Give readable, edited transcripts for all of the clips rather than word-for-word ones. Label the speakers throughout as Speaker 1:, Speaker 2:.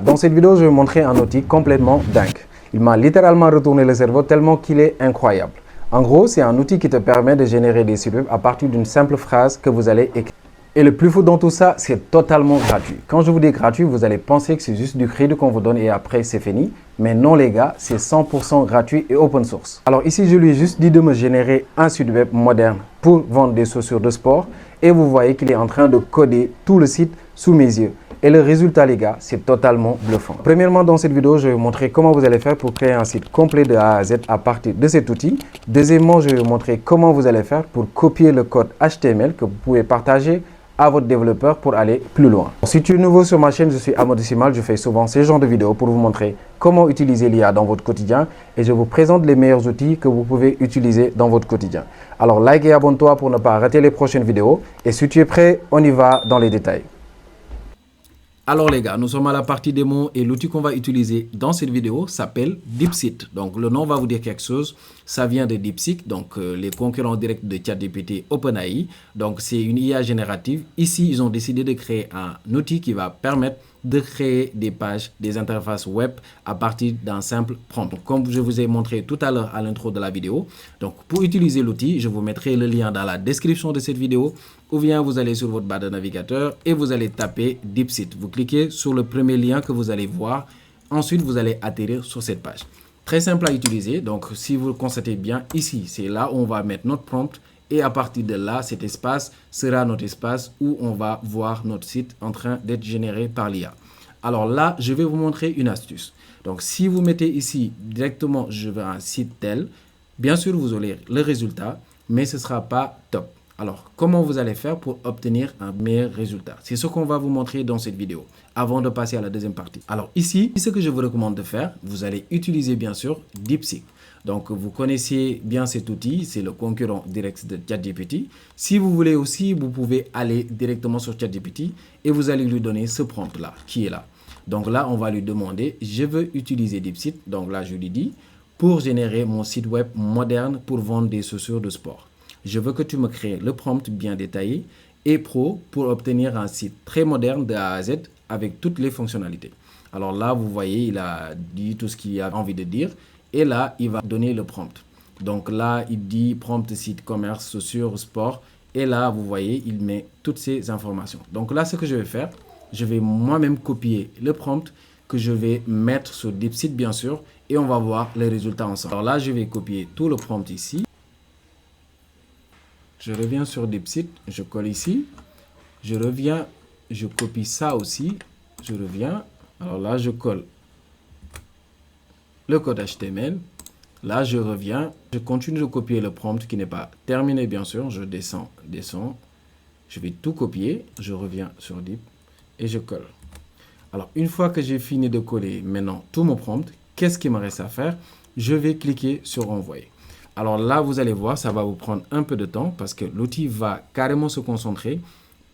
Speaker 1: Dans cette vidéo, je vais vous montrer un outil complètement dingue. Il m'a littéralement retourné le cerveau tellement qu'il est incroyable. En gros, c'est un outil qui te permet de générer des sites web à partir d'une simple phrase que vous allez écrire. Et le plus fou dans tout ça, c'est totalement gratuit. Quand je vous dis gratuit, vous allez penser que c'est juste du crédit qu'on vous donne et après c'est fini. Mais non les gars, c'est 100% gratuit et open source. Alors ici, je lui ai juste dit de me générer un site web moderne pour vendre des chaussures de sport. Et vous voyez qu'il est en train de coder tout le site sous mes yeux. Et le résultat les gars, c'est totalement bluffant. Premièrement, dans cette vidéo, je vais vous montrer comment vous allez faire pour créer un site complet de A à Z à partir de cet outil. Deuxièmement, je vais vous montrer comment vous allez faire pour copier le code HTML que vous pouvez partager à votre développeur pour aller plus loin. Si tu es nouveau sur ma chaîne, je suis Amo Decimal. Je fais souvent ce genre de vidéos pour vous montrer comment utiliser l'IA dans votre quotidien et je vous présente les meilleurs outils que vous pouvez utiliser dans votre quotidien. Alors like et abonne-toi pour ne pas rater les prochaines vidéos et si tu es prêt, on y va dans les détails. Alors les gars, nous sommes à la partie démo et l'outil qu'on va utiliser dans cette vidéo s'appelle DeepSeek. Donc le nom va vous dire quelque chose, ça vient de DeepSeek, donc les concurrents directs de ChatGPT OpenAI. Donc c'est une IA générative. Ici, ils ont décidé de créer un outil qui va permettre de créer des pages, des interfaces web à partir d'un simple prompt. Donc, comme je vous ai montré tout à l'heure à l'intro de la vidéo. Donc pour utiliser l'outil, je vous mettrai le lien dans la description de cette vidéo ou bien vous allez sur votre barre de navigateur et vous allez taper DeepSeek. Vous cliquez sur le premier lien que vous allez voir. Ensuite, vous allez atterrir sur cette page. Très simple à utiliser. Donc, si vous le constatez bien, ici, c'est là où on va mettre notre prompt. Et à partir de là, cet espace sera notre espace où on va voir notre site en train d'être généré par l'IA. Alors là, je vais vous montrer une astuce. Donc, si vous mettez ici directement, je veux un site tel, bien sûr, vous aurez le résultat, mais ce ne sera pas top. Alors, comment vous allez faire pour obtenir un meilleur résultat? C'est ce qu'on va vous montrer dans cette vidéo, avant de passer à la deuxième partie. Alors ici, ce que je vous recommande de faire, vous allez utiliser bien sûr DeepSeek. Donc, vous connaissez bien cet outil, c'est le concurrent direct de ChatGPT. Si vous voulez aussi, vous pouvez aller directement sur ChatGPT et vous allez lui donner ce prompt-là, qui est là. Donc là, on va lui demander, je veux utiliser DeepSeek. Donc là, je lui dis, pour générer mon site web moderne pour vendre des chaussures de sport. Je veux que tu me crées le prompt bien détaillé et pro pour obtenir un site très moderne de A à Z avec toutes les fonctionnalités. Alors là, vous voyez, il a dit tout ce qu'il a envie de dire. Et là, il va donner le prompt. Donc là, il dit prompt site commerce, chaussures, sport. Et là, vous voyez, il met toutes ces informations. Donc là, ce que je vais faire, je vais moi-même copier le prompt que je vais mettre sur DeepSeek, bien sûr. Et on va voir les résultats ensemble. Alors là, je vais copier tout le prompt ici. Je reviens sur DeepSeek, je colle ici. Je reviens, je copie ça aussi. Je reviens. Alors là, je colle le code HTML. Là, je reviens. Je continue de copier le prompt qui n'est pas terminé, bien sûr. Je descends. Je vais tout copier. Je reviens sur Deep et je colle. Alors, une fois que j'ai fini de coller maintenant tout mon prompt, qu'est-ce qu'il me reste à faire? Je vais cliquer sur Envoyer. Alors là, vous allez voir, ça va vous prendre un peu de temps parce que l'outil va carrément se concentrer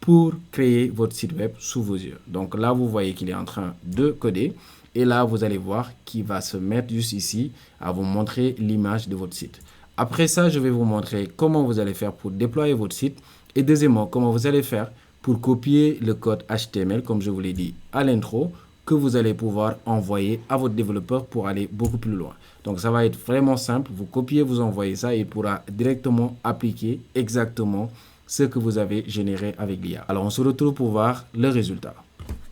Speaker 1: pour créer votre site web sous vos yeux. Donc là, vous voyez qu'il est en train de coder. Et là, vous allez voir qu'il va se mettre juste ici à vous montrer l'image de votre site. Après ça, je vais vous montrer comment vous allez faire pour déployer votre site. Et deuxièmement, comment vous allez faire pour copier le code HTML, comme je vous l'ai dit à l'intro, que vous allez pouvoir envoyer à votre développeur pour aller beaucoup plus loin. Donc, ça va être vraiment simple. Vous copiez, vous envoyez ça et il pourra directement appliquer exactement ce que vous avez généré avec l'IA. Alors, on se retrouve pour voir le résultat.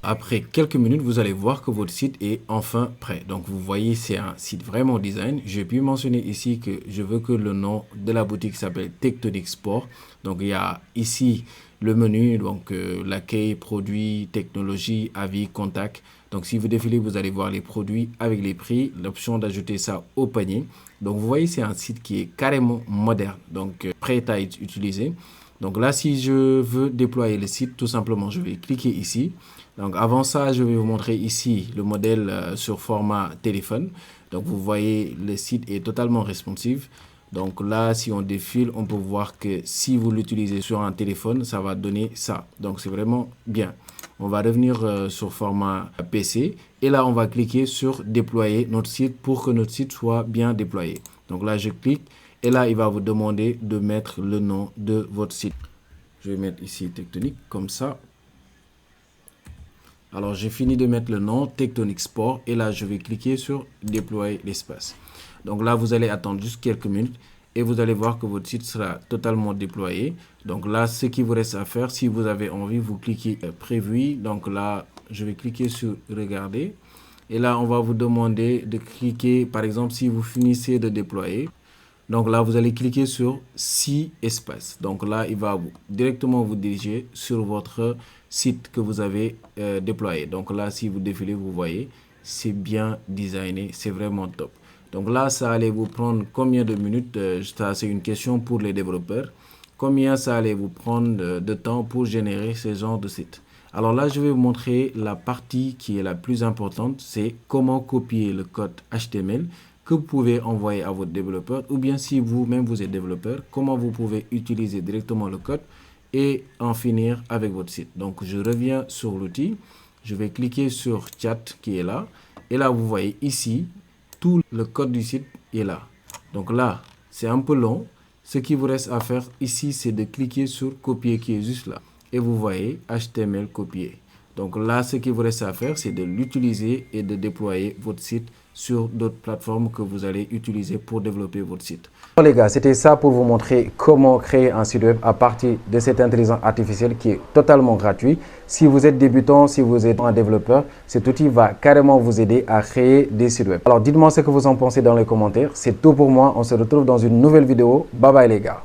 Speaker 1: Après quelques minutes, vous allez voir que votre site est enfin prêt. Donc, vous voyez, c'est un site vraiment design. J'ai pu mentionner ici que je veux que le nom de la boutique s'appelle Tectonic Sport. Donc, il y a ici le menu, donc l'accueil, produits, technologie, avis, contact. Donc, si vous défilez, vous allez voir les produits avec les prix, l'option d'ajouter ça au panier. Donc, vous voyez, c'est un site qui est carrément moderne, donc prêt à être utilisé. Donc là, si je veux déployer le site, tout simplement, je vais cliquer ici. Donc avant ça, je vais vous montrer ici le modèle sur format téléphone. Donc vous voyez, le site est totalement responsive. Donc là, si on défile, on peut voir que si vous l'utilisez sur un téléphone, ça va donner ça. Donc c'est vraiment bien. On va revenir sur format PC. Et là, on va cliquer sur déployer notre site pour que notre site soit bien déployé. Donc là, je clique. Et là, il va vous demander de mettre le nom de votre site. Je vais mettre ici Tectonic comme ça. Alors, j'ai fini de mettre le nom Tectonic Sport et là, je vais cliquer sur déployer l'espace. Donc là, vous allez attendre juste quelques minutes et vous allez voir que votre site sera totalement déployé. Donc là, ce qui vous reste à faire, si vous avez envie, vous cliquez prévu. Donc là, je vais cliquer sur regarder. Et là, on va vous demander de cliquer, par exemple, si vous finissez de déployer. Donc là, vous allez cliquer sur 6 espaces. Donc là, il va directement vous diriger sur votre site que vous avez déployé. Donc là, si vous défilez, vous voyez, c'est bien designé, c'est vraiment top. Donc là, ça allait vous prendre combien de minutes? Ça, c'est une question pour les développeurs. Combien ça allait vous prendre de temps pour générer ce genre de site? Alors là, je vais vous montrer la partie qui est la plus importante, c'est comment copier le code HTML que vous pouvez envoyer à votre développeur, ou bien si vous-même vous êtes développeur, comment vous pouvez utiliser directement le code et en finir avec votre site. Donc, je reviens sur l'outil, je vais cliquer sur Chat qui est là, et là, vous voyez ici, tout le code du site est là. Donc là, c'est un peu long. Ce qui vous reste à faire ici, c'est de cliquer sur copier qui est juste là. Et vous voyez HTML copier. Donc là, ce qui vous reste à faire, c'est de l'utiliser et de déployer votre site sur d'autres plateformes que vous allez utiliser pour développer votre site. Bon les gars, c'était ça pour vous montrer comment créer un site web à partir de cette intelligence artificielle qui est totalement gratuit. Si vous êtes débutant, si vous êtes un développeur, cet outil va carrément vous aider à créer des sites web. Alors dites-moi ce que vous en pensez dans les commentaires. C'est tout pour moi. On se retrouve dans une nouvelle vidéo. Bye bye les gars.